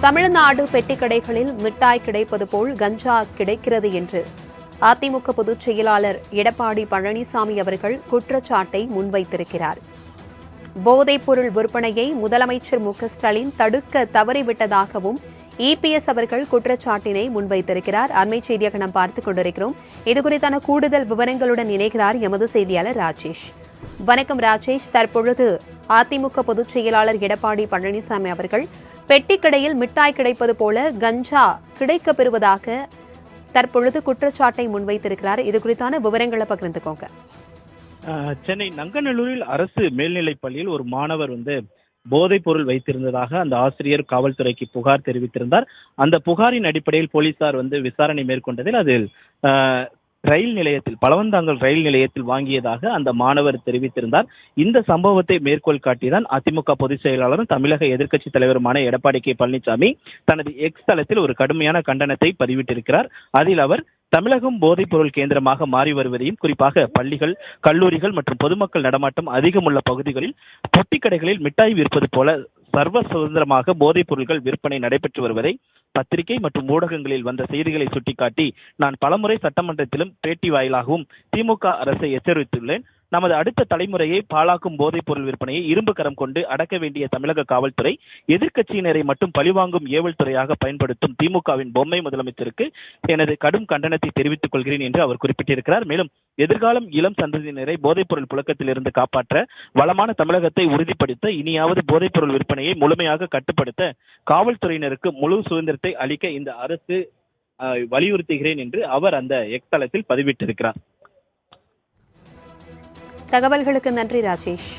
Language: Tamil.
தமிழ்நாடு பெட்டிக்கடைகளில் மிட்டாய் கிடைப்பது போல் கஞ்சா கிடைக்கிறது என்று அதிமுக பொதுச் செயலாளர் எடப்பாடி பழனிசாமி அவர்கள் குற்றச்சாட்டை முன்வைத்திருக்கிறார். போதைப்பொருள் விற்பனையை முதலமைச்சர் மு.க.ஸ்டாலின் தடுக்க தவறிவிட்டதாகவும் இபிஎஸ் அவர்கள் குற்றச்சாட்டினை முன்வைத்திருக்கிறார். அண்மை செய்தியாக நாம் பார்த்துக் கொண்டிருக்கிறோம். இதுகுறித்தான கூடுதல் விவரங்களுடன் இணைகிறார் எமது செய்தியாளர் ராஜேஷ். வணக்கம் ராஜேஷ். தற்பொழுது அதிமுக பொதுச் செயலாளர் எடப்பாடி பழனிசாமி அவர்கள் பெட்டிக்கடையில் மிட்டாய் கிடைப்பது போல கஞ்சா கிடைக்கப்பெறுவதாக தற்பொழுது குற்றச்சாட்டை முன்வைத்திருக்கிறார். இது குறித்தான விவரங்களை பகிர்ந்துக்கோங்க. சென்னை நங்கநல்லூரில் அரசு மேல்நிலைப் பள்ளியில் ஒரு மாணவர் போதைப் பொருள் வைத்திருந்ததாக அந்த ஆசிரியர் காவல்துறைக்கு புகார் தெரிவித்திருந்தார். அந்த புகாரின் அடிப்படையில் போலீசார் விசாரணை மேற்கொண்டதில் அதில் ரயில் நிலையத்தில் பழவந்தாங்கல் ரயில் நிலையத்தில் வாங்கியதாக அந்த மாணவர் தெரிவித்திருந்தார். இந்த சம்பவத்தை மேற்கோள் காட்டிதான் அதிமுக பொதுச் செயலாளரும் தமிழக எதிர்க்கட்சித் தலைவருமான எடப்பாடி கே பழனிசாமி தனது எக்ஸ் தளத்தில் ஒரு கடுமையான கண்டனத்தை பதிவிட்டிருக்கிறார். அதில் அவர் தமிழகம் போதைப் பொருள் கேந்திரமாக மாறி வருவதையும், குறிப்பாக பள்ளிகள், கல்லூரிகள் மற்றும் பொதுமக்கள் நடமாட்டம் அதிகம் உள்ள பகுதிகளில் பொட்டிக்கடைகளில் மிட்டாய் விற்பது போல சர்வ சுதந்திரமாக போதைப் பொருட்கள் விற்பனை நடைபெற்று வருவதை பத்திரிகை மற்றும் ஊடகங்களில் வந்த செய்திகளை சுட்டிக்காட்டி நான் பலமுறை சட்டமன்றத்திலும் பேட்டி வாயிலாகவும் திமுக அரசை எச்சரித்துள்ளேன். நமது அடுத்த தலைமுறையை பாழாக்கும் போதைப் பொருள் விற்பனையை இரும்பு கரம் கொண்டு அடக்க வேண்டிய தமிழக காவல்துறை எதிர்க்கட்சியினரை மட்டும் பழிவாங்கும் ஏவல் துறையாக பயன்படுத்தும் திமுகவின் பொம்மை முதலமைச்சருக்கு எனது கடும் கண்டனத்தை தெரிவித்துக் கொள்கிறேன் என்று அவர் குறிப்பிட்டிருக்கிறார். மேலும் எதிர்காலம் இளம் சந்ததியினரை போதைப் பொருள் புழக்கத்தில் இருந்து காப்பாற்ற வளமான தமிழகத்தை உறுதிப்படுத்த இனியாவது போதைப் பொருள் விற்பனையை முழுமையாக கட்டுப்படுத்த காவல்துறையினருக்கு முழு சுதந்திரத்தை அளிக்க இந்த அரசு வலியுறுத்துகிறேன் என்று அவர் அந்த எக்ஸ் தளத்தில் பதிவிட்டிருக்கிறார். தகவல்களுக்கு நன்றி ராஜேஷ்.